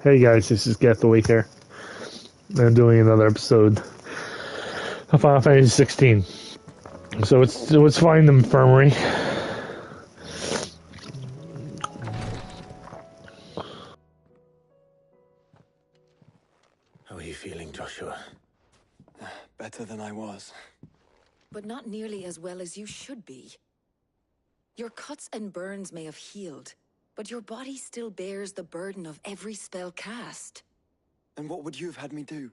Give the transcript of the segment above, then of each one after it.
Hey guys, this is Gathaway here. I'm doing another episode of Final Fantasy 16. So it's finding the infirmary. How are you feeling, Joshua? Better than I was. But not nearly as well as you should be. Your cuts and burns may have healed, but your body still bears the burden of every spell cast. And what would you have had me do?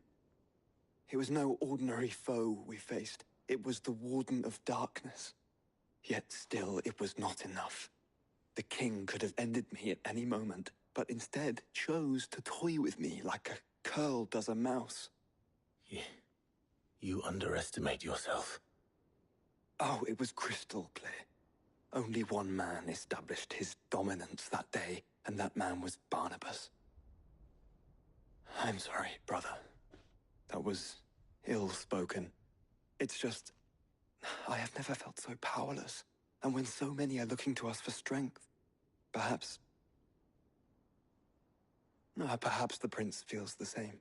It was no ordinary foe we faced. It was the Warden of Darkness. Yet still, it was not enough. The king could have ended me at any moment, but instead chose to toy with me like a curl does a mouse. You underestimate yourself. Oh, it was crystal clear. Only one man established his dominance that day, and that man was Barnabas. I'm sorry, brother. That was ill-spoken. It's just, I have never felt so powerless. And when so many are looking to us for strength, perhaps the prince feels the same.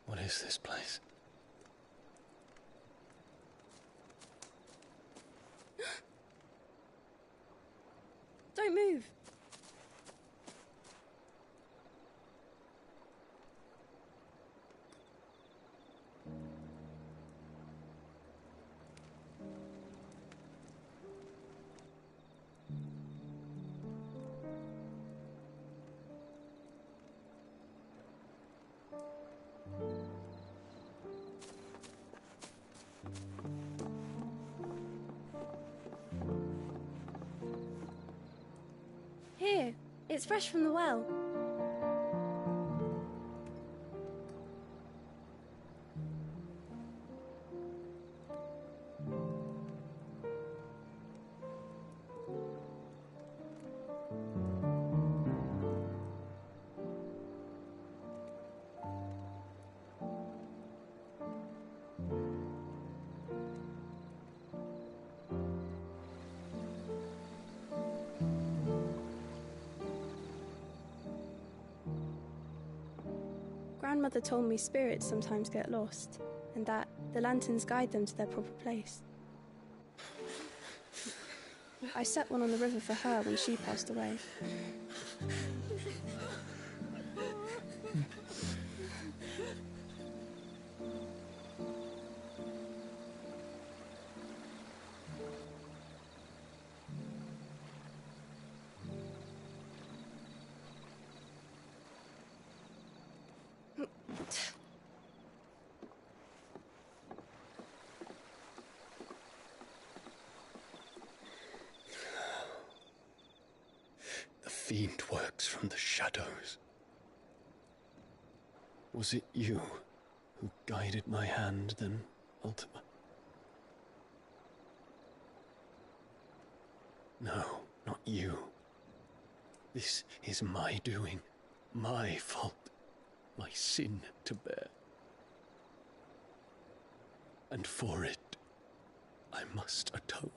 What is this place? Don't move. Here, it's fresh from the well. Grandmother told me spirits sometimes get lost, and that the lanterns guide them to their proper place. I set one on the river for her when she passed away. The fiend works from the shadows. Was it you who guided my hand, then ultimately? No, not you. This is my doing, my fault, my sin to bear. And for it, I must atone.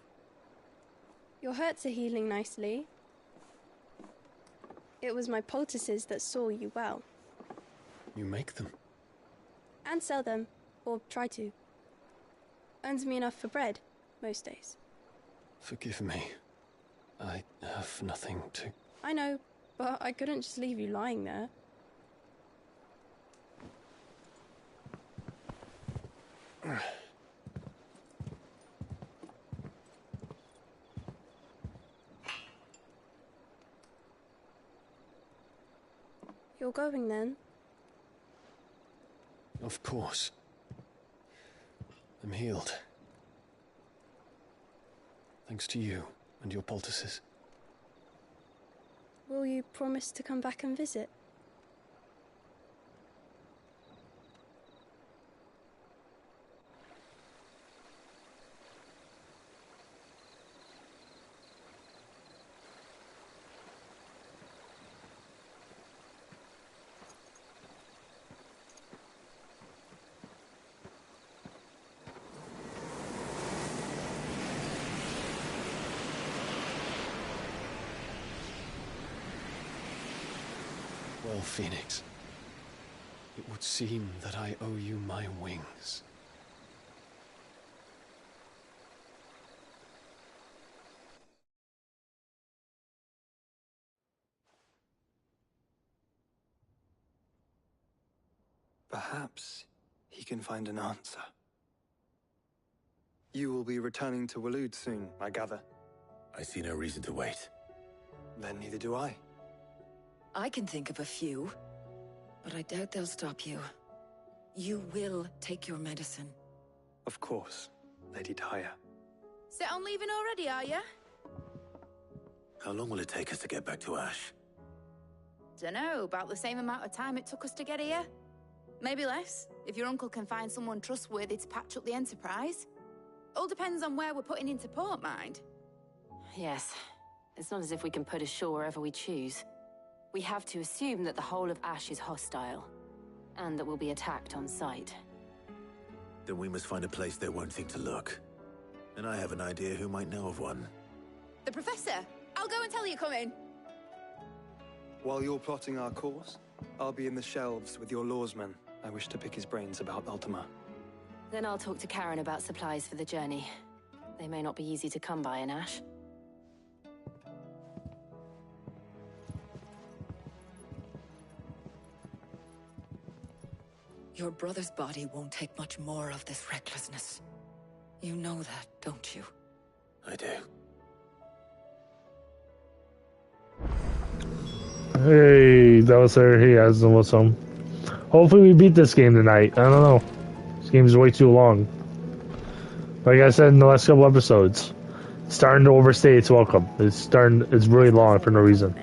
Your hurts are healing nicely. It was my poultices that saw you well. You make them? And sell them, or try to. Earns me enough for bread, most days. Forgive me. I have nothing to... I know, but I couldn't just leave you lying there. You're going then? Of course. I'm healed. Thanks to you and your poultices. Will you promise to come back and visit? Well, Phoenix, it would seem that I owe you my wings. Perhaps he can find an answer. You will be returning to Waloed soon, I gather. I see no reason to wait. Then neither do I. I can think of a few, but I doubt they'll stop you. You will take your medicine. Of course, Lady Tyre. Set on leaving already, are you? How long will it take us to get back to Ash? Dunno, about the same amount of time it took us to get here. Maybe less, if your uncle can find someone trustworthy to patch up the Enterprise. All depends on where we're putting into port, mind. Yes. It's not as if we can put ashore wherever we choose. We have to assume that the whole of Ash is hostile, and that we'll be attacked on sight. Then we must find a place they won't think to look. And I have an idea who might know of one. The Professor! I'll go and tell you coming! While you're plotting our course, I'll be in the shelves with your lawsman. I wish to pick his brains about Ultima. Then I'll talk to Karen about supplies for the journey. They may not be easy to come by in Ash. Your brother's body won't take much more of this recklessness. You know that, don't you? I do. Hey, that was her. He has them with some. Hopefully we beat this game tonight. I don't know. This game's way too long. Like I said in the last couple episodes, it's starting to overstay its welcome. It's really long for no reason.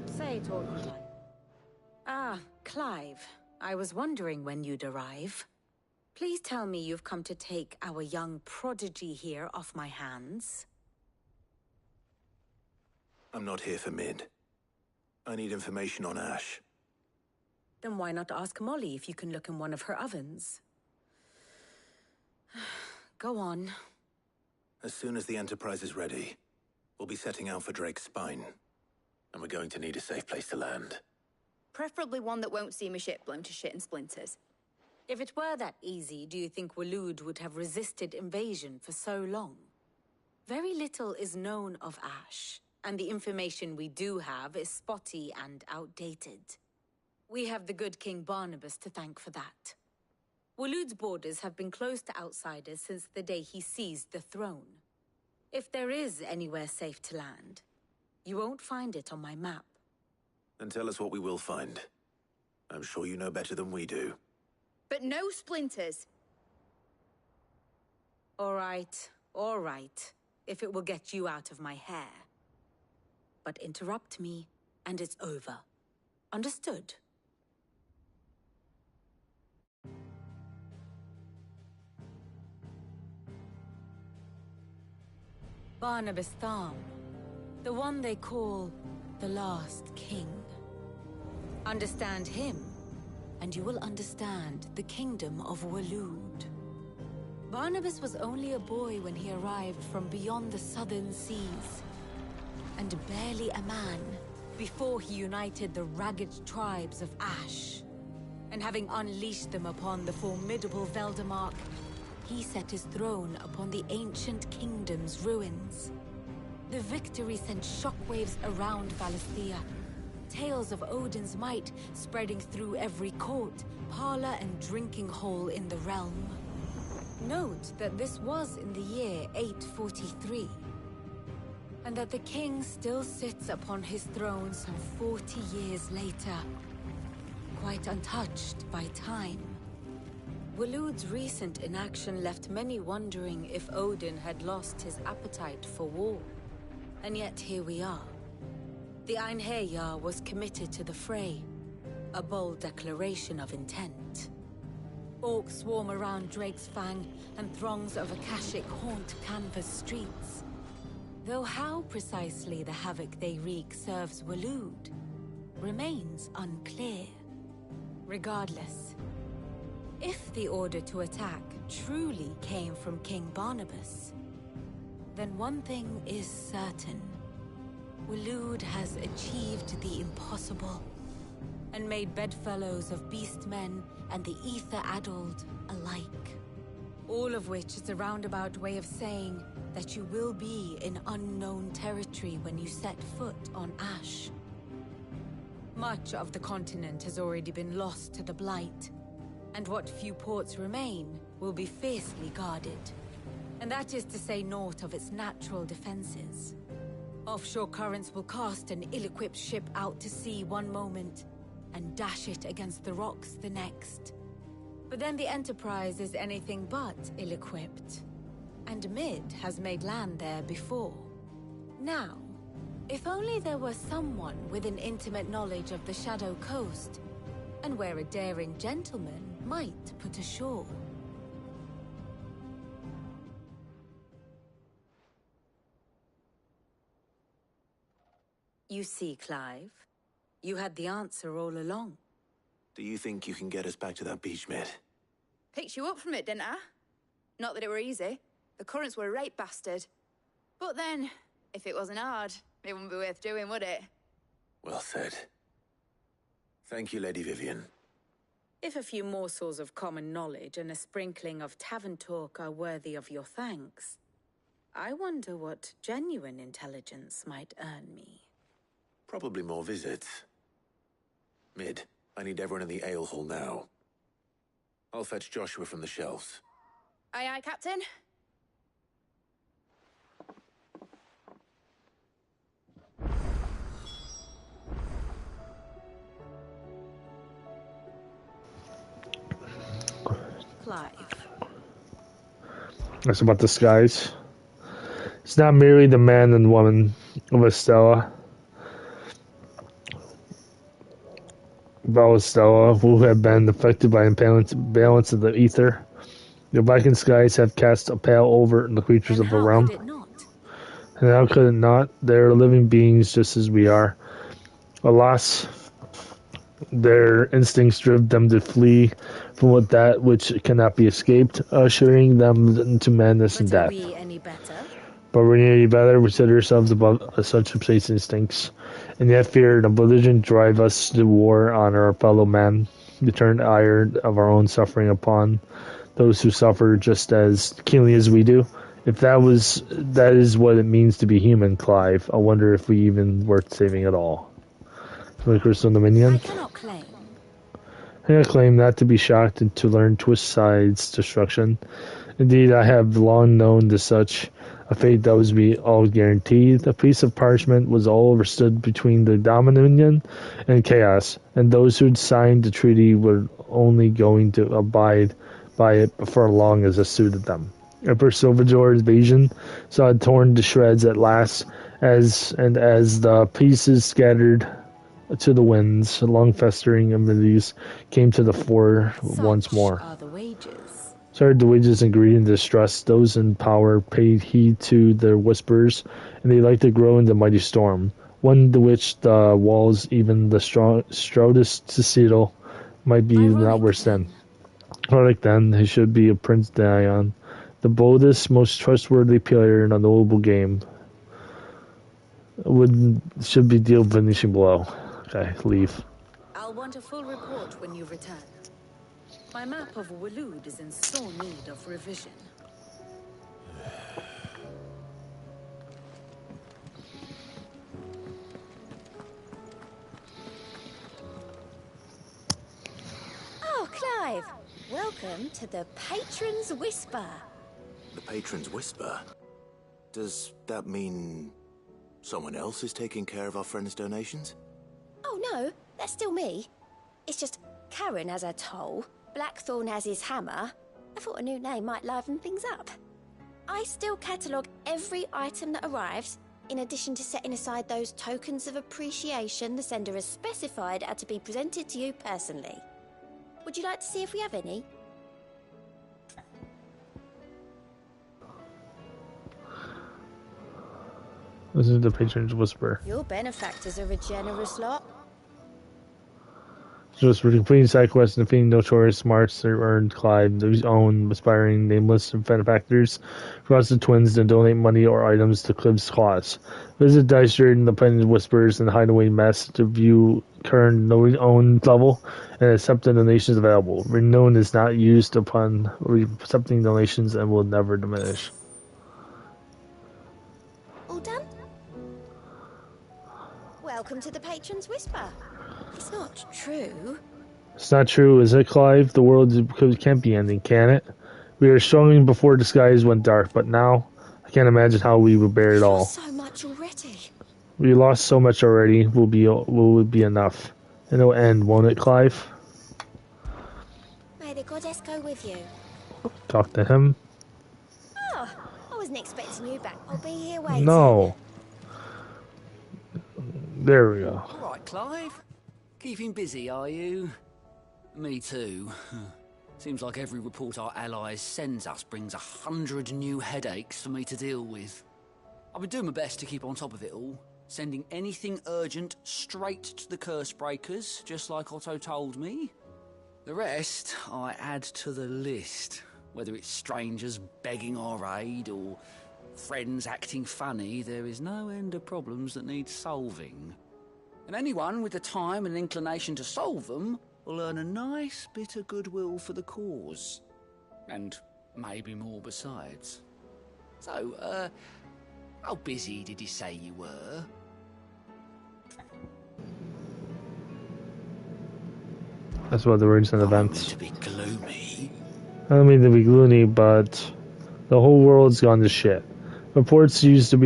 Say it all. Ah, Clive. I was wondering when you'd arrive. Please tell me you've come to take our young prodigy here off my hands. I'm not here for Mid. I need information on Ash. Then why not ask Molly if you can look in one of her ovens? Go on. As soon as the Enterprise is ready, we'll be setting out for Drake's spine. And we're going to need a safe place to land. Preferably one that won't see my ship blown to shit and splinters. If it were that easy, do you think Waloed would have resisted invasion for so long? Very little is known of Ash, and the information we do have is spotty and outdated. We have the good King Barnabas to thank for that. Waloed's borders have been closed to outsiders since the day he seized the throne. If there is anywhere safe to land, you won't find it on my map. Then tell us what we will find. I'm sure you know better than we do. But no splinters. All right, if it will get you out of my hair. But interrupt me, and it's over. Understood? Barnabas Tham, the one they call the Last King. Understand him, and you will understand the kingdom of Waloed. Barnabas was only a boy when he arrived from beyond the southern seas, and barely a man before he united the ragged tribes of Ash. And having unleashed them upon the formidable Veldamark, he set his throne upon the ancient kingdom's ruins. The victory sent shockwaves around Valisthea, tales of Odin's might spreading through every court, parlor, and drinking hole in the realm. Note that this was in the year 843, and that the king still sits upon his throne some 40 years later, quite untouched by time. Waloed's recent inaction left many wondering if Odin had lost his appetite for war. And yet here we are. The Einherjar was committed to the fray, a bold declaration of intent. Orcs swarm around Drake's Fang, and throngs of Akashic haunt Canvas streets. Though how precisely the havoc they wreak serves Waloed remains unclear. Regardless, if the order to attack truly came from King Barnabas, then one thing is certain. Waloed has achieved the impossible, and made bedfellows of beastmen and the ether-addled alike. All of which is a roundabout way of saying that you will be in unknown territory when you set foot on Ash. Much of the continent has already been lost to the Blight, and what few ports remain will be fiercely guarded. And that is to say naught of its natural defenses. Offshore currents will cast an ill-equipped ship out to sea one moment, and dash it against the rocks the next. But then the Enterprise is anything but ill-equipped, and Mid has made land there before. Now, if only there were someone with an intimate knowledge of the Shadow Coast, and where a daring gentleman might put ashore. You see, Clive, you had the answer all along. Do you think you can get us back to that beach, Mid? Picked you up from it, didn't I? Not that it were easy. The currents were a right bastard. But then, if it wasn't hard, it wouldn't be worth doing, would it? Well said. Thank you, Lady Vivian. If a few morsels of common knowledge and a sprinkling of tavern talk are worthy of your thanks, I wonder what genuine intelligence might earn me. Probably more visits. Mid, I need everyone in the ale hall now. I'll fetch Joshua from the shelves. Aye, aye, Captain. Clive. That's about this, guys. It's not merely the man and woman of Estella, Valestella, who have been affected by imbalance of the ether. The Viking skies have cast a pall over the creatures of the realm. Could it not? And how could it not? They are living beings just as we are. Alas, their instincts drive them to flee from that which cannot be escaped, ushering them into madness and death. Are we any better? But we're nearly better. We set ourselves above such base instincts, and yet fear and belligerent drive us to war on our fellow men, to turn ire of our own suffering upon those who suffer just as keenly as we do. If that is what it means to be human, Clive, I wonder if we even worth saving at all. Crystal Dominion. I cannot claim. I claim not to be shocked and to learn Twistside's destruction. Indeed, I have long known to such a fate that was be all guaranteed. A piece of parchment was all understood between the Dominion and Chaos, and those who'd signed the treaty were only going to abide by it for as long as it suited them. Emperor Silvador's invasion saw it torn to shreds at last, as the pieces scattered to the winds, long festering amenities came to the fore once more. Are the wages. Sorry, the wages and greed and distress. Those in power paid heed to their whispers, and they like to grow in the mighty storm, one to which the walls, even the stoutest citadel, might be not withstand. Like then, he should be a Prince Dion, the boldest, most trustworthy player in a noble game. Should be deal finishing blow. Okay, leave. I'll want a full report when you return. My map of Waloed is in sore need of revision. Oh, Clive! Welcome to the Patron's Whisper. The Patron's Whisper? Does that mean someone else is taking care of our friend's donations? Oh no, that's still me. It's just Karen has her toll, Blackthorn has his hammer. I thought a new name might liven things up. I still catalogue every item that arrives, in addition to setting aside those tokens of appreciation the sender has specified are to be presented to you personally. Would you like to see if we have any? This is the Patron's Whisper. Your benefactors are a generous lot. Just for completing side quests and defeating notorious marks are earned Clive his own aspiring nameless benefactors across the twins to donate money or items to Clive's cause. Visit Dice in the Patron's Whispers and Hideaway Mess to view current own level and accept the donations available. Renown is not used upon accepting donations and will never diminish. All done? Welcome to the Patron's Whisper. It's not true. It's not true, is it, Clive? The world can't be ending, can it? We were struggling before the skies went dark, but now I can't imagine how we will bear it all. So much already. We lost so much already. Will be enough, and it'll end, won't it, Clive? May the goddess go with you. Talk to him. Oh, I wasn't expecting you back. I'll be here waiting. No. There we go. All right, Clive. Keeping busy, are you? Me too. Seems like every report our allies sends us brings 100 new headaches for me to deal with. I've been doing my best to keep on top of it all, sending anything urgent straight to the curse breakers, just like Otto told me. The rest I add to the list, whether it's strangers begging our aid or friends acting funny. There is no end of problems that need solving. And anyone with the time and inclination to solve them will earn a nice bit of goodwill for the cause. And maybe more besides. So, how busy did you say you were? That's what the recent events. To be gloomy. I don't mean to be gloomy, but the whole world's gone to shit. Reports used to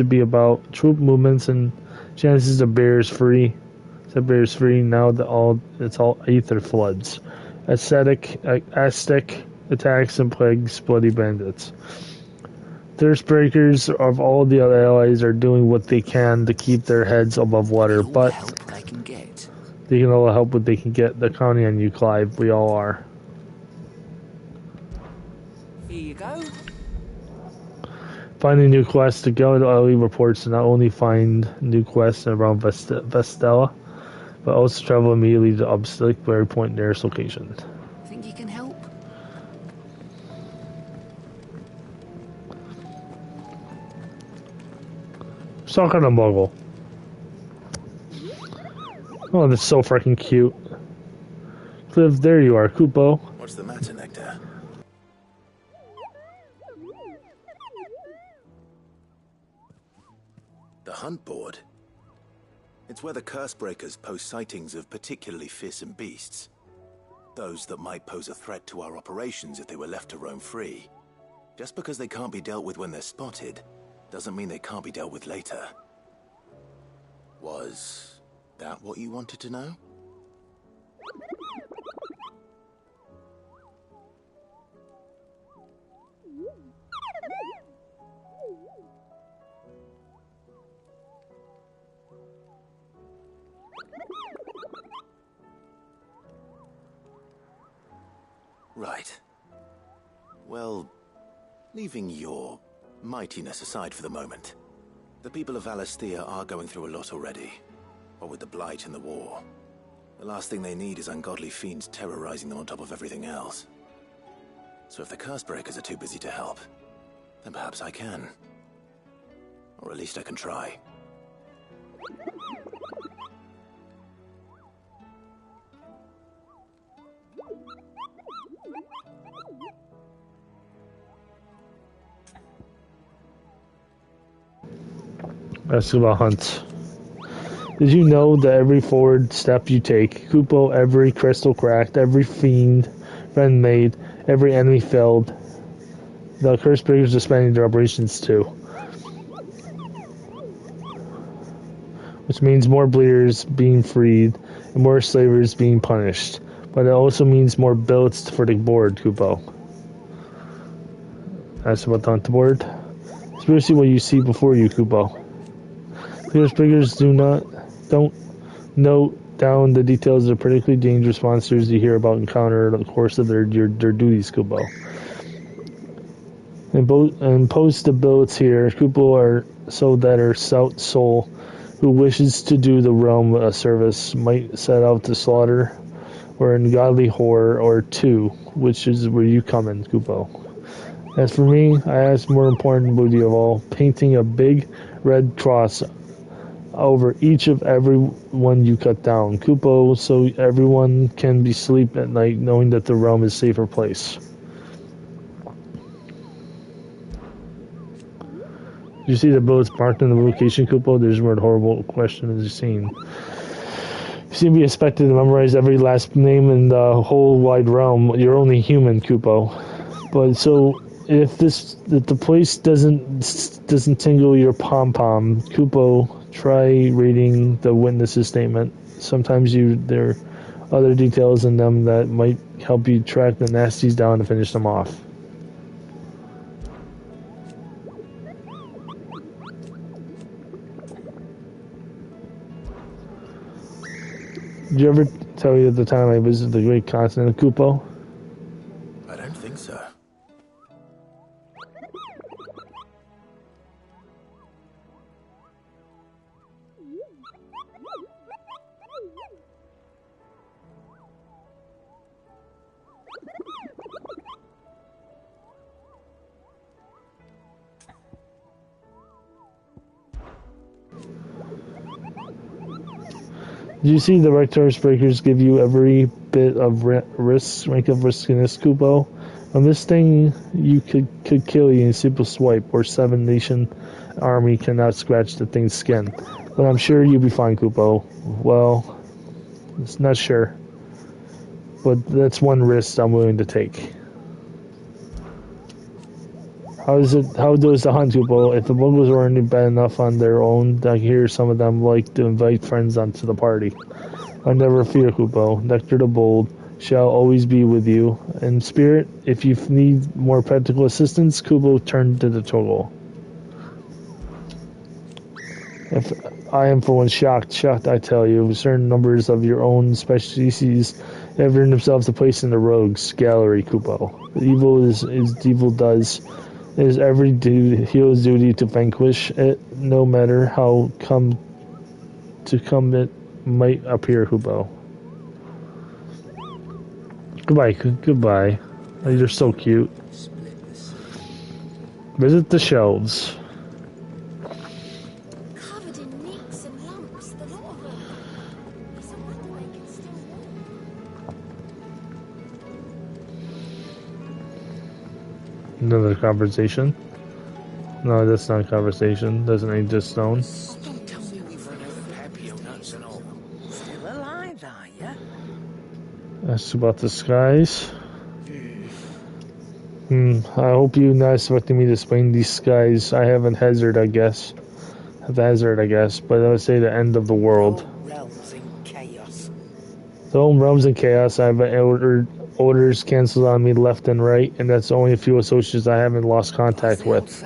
be about troop movements and chances of bears free. Now it's all aether floods, Aztec attacks and plagues, bloody bandits. Thirstbreakers of all the other allies are doing what they can to keep their heads above water, but they can all help what they can get. They're counting on you, Clive. We all are. Here you go. Finding new quests. The Galileo reports to not only find new quests around Vestella, but also travel immediately to the obstacle berry point nearest location. Think you can help? Suck on a muggle. Oh, that's so freaking cute. Cliff, there you are, Kupo. What's the matter, Nectar? The hunt board? It's where the Cursebreakers post sightings of particularly fearsome beasts. Those that might pose a threat to our operations if they were left to roam free. Just because they can't be dealt with when they're spotted, doesn't mean they can't be dealt with later. Was that what you wanted to know? Right. Well, leaving your mightiness aside for the moment, the people of Valisthea are going through a lot already. What with the Blight and the war. The last thing they need is ungodly fiends terrorizing them on top of everything else. So if the Cursebreakers are too busy to help, then perhaps I can. Or at least I can try. Ask about hunts. Did you know that every forward step you take, Kupo, every crystal cracked, every fiend friend made, every enemy failed. The curse breakers are suspending their operations too. Which means more bleeders being freed and more slavers being punished. But it also means more billets for the board, Kupo. That's about the hunt board. Especially what you see before you, Kupo. Curse breakers don't note down the details of particularly dangerous monsters you hear about encounter in the course of their duties, Kupo. And post the billets here, Kupo are so that our stout soul who wishes to do the realm a service might set out to slaughter or in godly horror or two, which is where you come in, Kupo. As for me, I ask more important booty of all, painting a big red cross over each of every one you cut down, Kupo, so everyone can be sleep at night knowing that the realm is a safer place. You see the bullets marked in the location, Kupo? There's more horrible question as you've seen. You seem to be expected to memorize every last name in the whole wide realm. You're only human, Kupo. But so if the place doesn't tingle your pom pom, Kupo, try reading the witness's statement. Sometimes there are other details in them that might help you track the nasties down and finish them off. Did you ever tell you at the time I visited the great continent of Kupo? I don't think so. Do you see the Rector's Breakers give you every bit of rank of riskiness, Kupo? On this thing, you could kill you in a simple swipe, or 7-nation army cannot scratch the thing's skin. But I'm sure you'll be fine, Kupo. Well, it's not sure. But that's one risk I'm willing to take. How does the hunt, Kupo? If the Mongols weren't bad enough on their own, I hear some of them like to invite friends onto the party. I never fear, Kupo. Nectar the Bold shall always be with you. In spirit, if you need more practical assistance, Kupo, turn to the Toggle. If I am for one shocked, I tell you, certain numbers of your own species have earned themselves a place in the Rogues Gallery, Kupo. Evil is evil does. It is every hero's duty to vanquish it, no matter how it might appear, Kupo. Goodbye. Oh, you're so cute. Visit the shelves. Covered in nicks and lumps, the lot of them. It's a wonder they can still walk. Another conversation. No, that's not a conversation. Doesn't need this stone. Don't tell me we've run out of papio nuts and all. Still alive, are ya? That's about the skies. I hope you're not expecting me to explain these skies. I have a hazard, I guess. But I would say the end of the world. Realms in chaos. The whole realms in chaos. I've orders canceled on me left and right, and that's only a few associates I haven't lost contact with.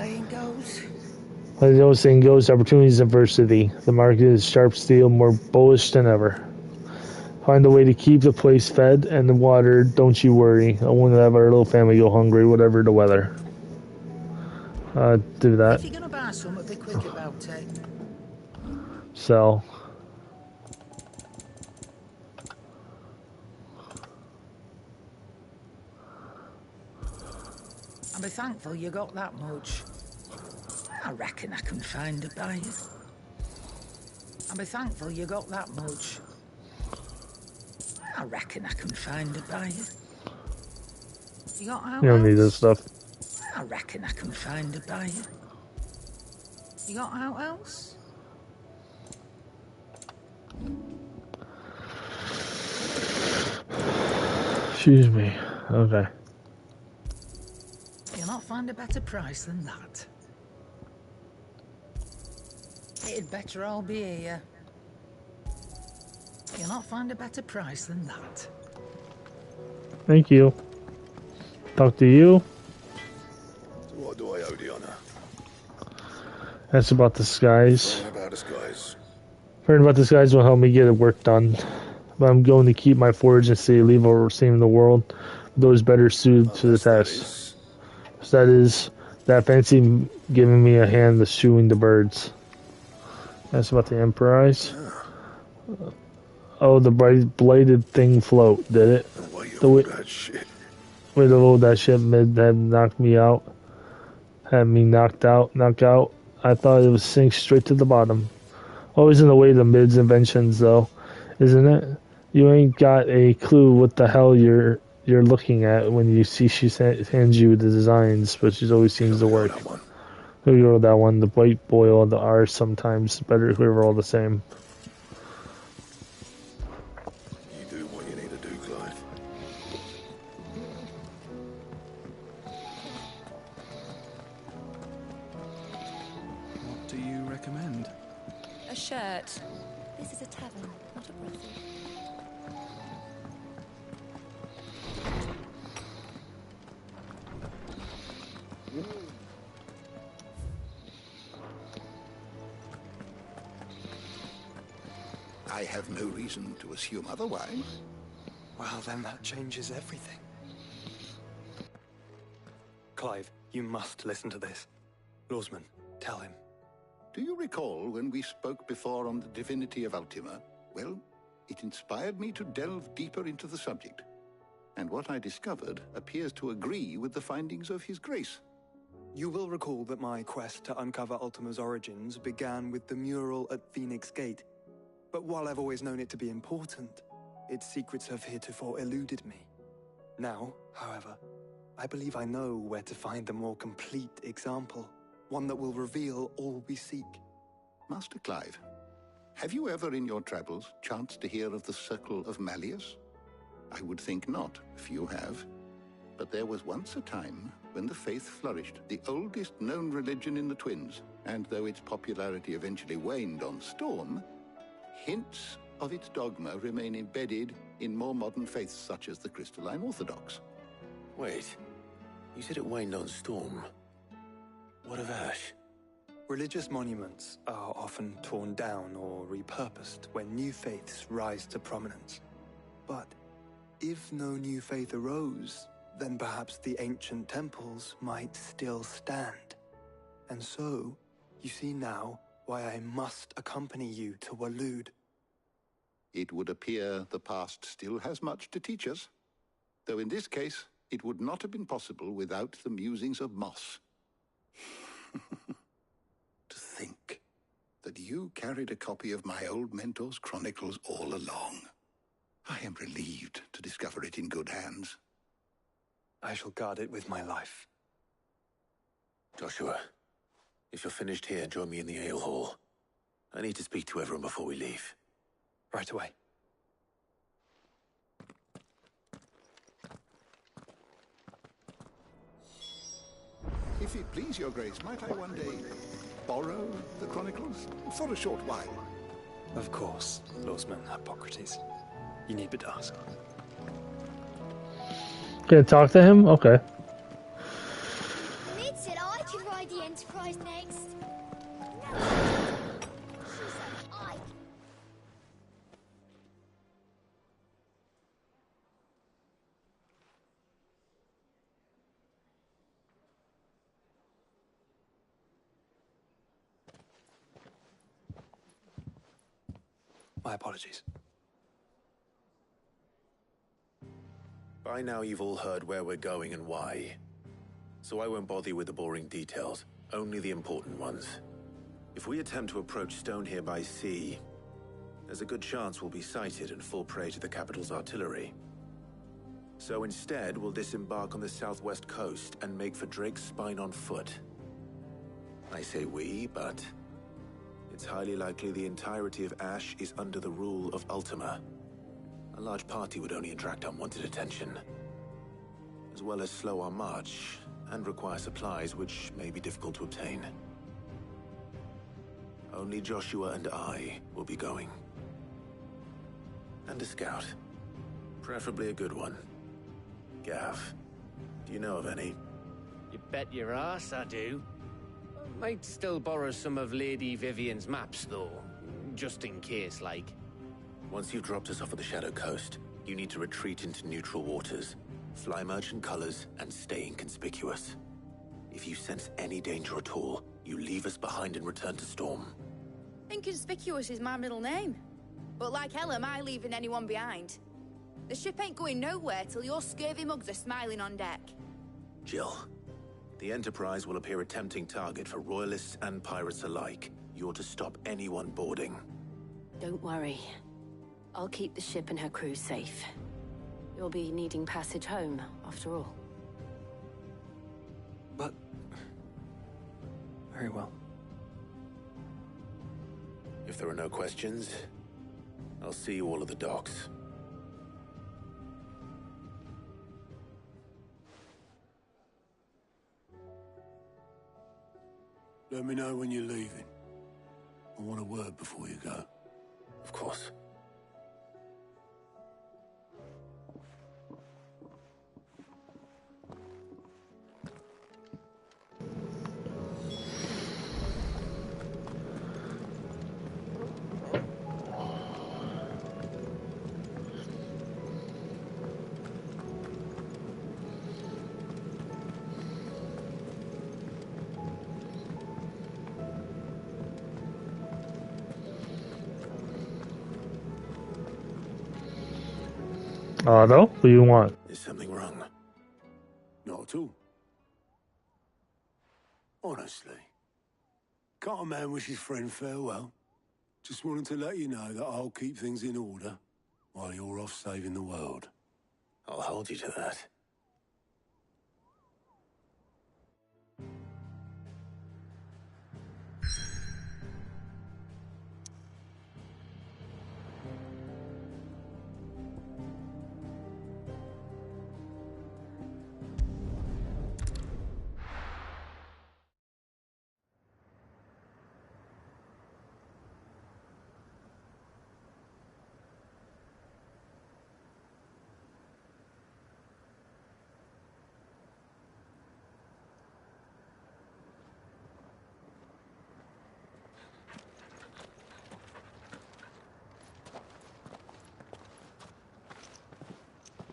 As the old saying goes, opportunity is adversity. The market is sharp steel, more bullish than ever. Find a way to keep the place fed and the water, don't you worry. I won't have our little family go hungry, whatever the weather. Do that. If you're gonna buy something, be quick about it. Sell. I'll be thankful you got that much. I reckon I can find a buyer. I'll be thankful you got that much. I reckon I can find a buyer. You got out You don't need this stuff. I reckon I can find a buyer. You got out else? Excuse me. Okay. You'll not find a better price than that. It'd better all be here. You'll not find a better price than that. Thank you. Talk to you. So what do I owe the honor? That's about the skies. What about the skies? Heard about the skies will help me get the work done. But I'm going to keep my forge and stay leave over saving the world. Those better suited to the task. So that is that fancy giving me a hand to shooing the birds. That's about the Emperor's. Oh, the bright bladed thing float, did it? The way that shit. Way to load that shit mid had knocked me out. Had me knocked out. I thought it would sink straight to the bottom. Always in the way of the mid's inventions though, isn't it? You ain't got a clue what the hell you're looking at when you see she hands you the designs, but she always seems to work. Who wrote that one? The white boil, the R sometimes better. Whoever all the same. You do what you need to do, Clive. What do you recommend? A shirt. This is a tavern, not a brothel. I have no reason to assume otherwise. Well, then that changes everything. Clive, you must listen to this. Lawsman, tell him. Do you recall when we spoke before on the divinity of Ultima? Well, it inspired me to delve deeper into the subject. And what I discovered appears to agree with the findings of His Grace. You will recall that my quest to uncover Ultima's origins began with the mural at Phoenix Gate. But while I've always known it to be important, its secrets have heretofore eluded me. Now, however, I believe I know where to find the more complete example, one that will reveal all we seek. Master Clive, have you ever in your travels chanced to hear of the Circle of Malleus? I would think not, if you have. But there was once a time when the faith flourished, the oldest known religion in the Twins, and though its popularity eventually waned on Storm, hints of its dogma remain embedded in more modern faiths such as the Crystalline Orthodox. Wait, you said it waned on Storm. What of Ash? Religious monuments are often torn down or repurposed when new faiths rise to prominence. But if no new faith arose, then perhaps the ancient temples might still stand. And so, you see now why I must accompany you to Waloed. It would appear the past still has much to teach us, though in this case, it would not have been possible without the musings of Moss. To think that you carried a copy of my old mentor's chronicles all along. I am relieved to discover it in good hands. I shall guard it with my life. Joshua, if you're finished here, join me in the ale hall. I need to speak to everyone before we leave. Right away. If it please your grace, might I one day borrow the chronicles for a short while? Of course, Lawsman Hippocrates. You need but ask. Can I talk to him? Okay. Mid said I could ride the Enterprise next. My apologies. By now you've all heard where we're going and why. So I won't bother you with the boring details, only the important ones. If we attempt to approach Stone here by sea, there's a good chance we'll be sighted and fall prey to the capital's artillery. So instead, we'll disembark on the southwest coast and make for Drake's Spine on foot. I say we, but it's highly likely the entirety of Ash is under the rule of Ultima. A large party would only attract unwanted attention. as well as slow our march and require supplies which may be difficult to obtain. Only Joshua and I will be going. And a scout. Preferably a good one. Gav, do you know of any? You bet your ass I do. Might still borrow some of Lady Vivian's maps, though. Just in case, like. Once you've dropped us off at the Shadow Coast, you need to retreat into neutral waters, fly merchant colors, and stay inconspicuous. If you sense any danger at all, you leave us behind and return to Storm. Inconspicuous is my middle name. But like hell am I leaving anyone behind. The ship ain't going nowhere till your scurvy mugs are smiling on deck. Jill, the Enterprise will appear a tempting target for royalists and pirates alike. You're to stop anyone boarding. Don't worry. I'll keep the ship and her crew safe. You'll be needing passage home, after all. But... very well. If there are no questions, I'll see you all at the docks. Let me know when you're leaving. I want a word before you go. Of course. No? What do you want? Is something wrong? Not at all. Honestly. Can't a man wish his friend farewell? Just wanted to let you know that I'll keep things in order while you're off saving the world. I'll hold you to that.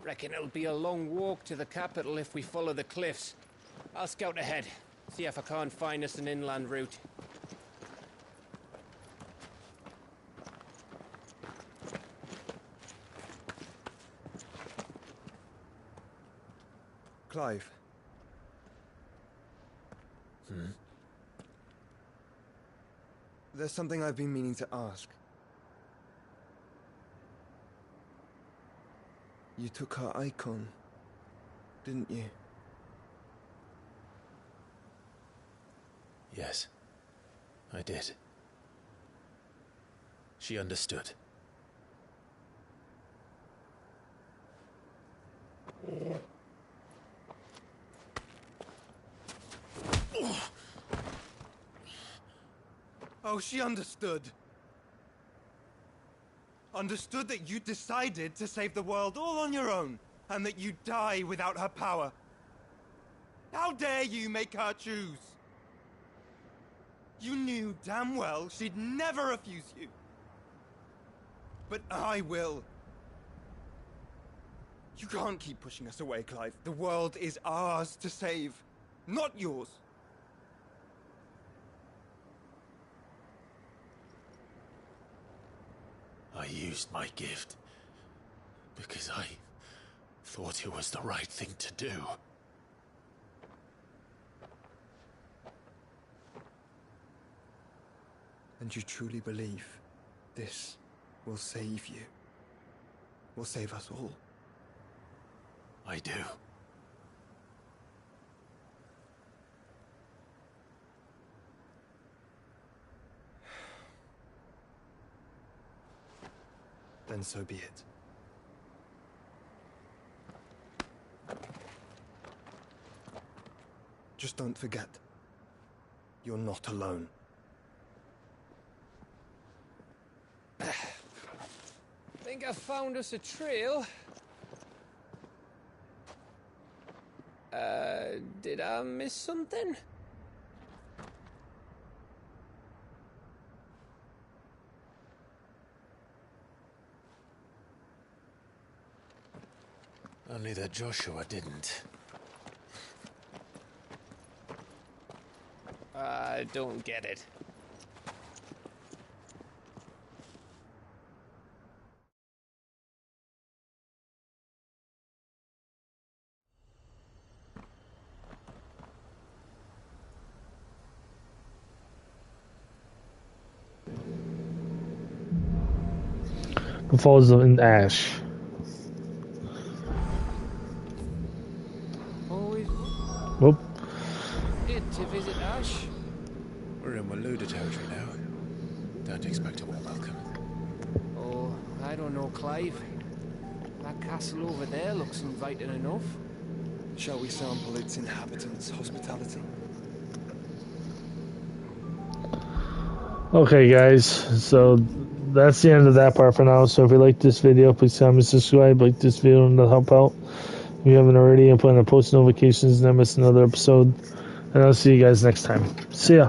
Reckon it'll be a long walk to the capital if we follow the cliffs. I'll scout ahead, see if I can't find us an inland route. Clive. There's something I've been meaning to ask. You took her icon, didn't you? Yes, I did. She understood. Oh, she understood. Understood that you decided to save the world all on your own, and that you'd die without her power. How dare you make her choose? You knew damn well she'd never refuse you. But I will. You can't keep pushing us away, Clive. The world is ours to save, not yours. I used my gift because I thought it was the right thing to do. And you truly believe this will save you? Will save us all? I do. Then so be it. Just don't forget. You're not alone. Think I found us a trail. Did I miss something? Only that Joshua didn't. I don't get it. The Falls of Ash. Always Whoop. good to visit Ash. We're in Waluda territory now. Don't expect a warm welcome. Oh, I don't know, Clive. That castle over there looks inviting enough. Shall we sample its inhabitants' hospitality? Okay, guys, so that's the end of that part for now. So if you like this video, please comment, subscribe, like this video to help out. If you haven't already, and put on the post notifications, never miss another episode. And I'll see you guys next time. See ya.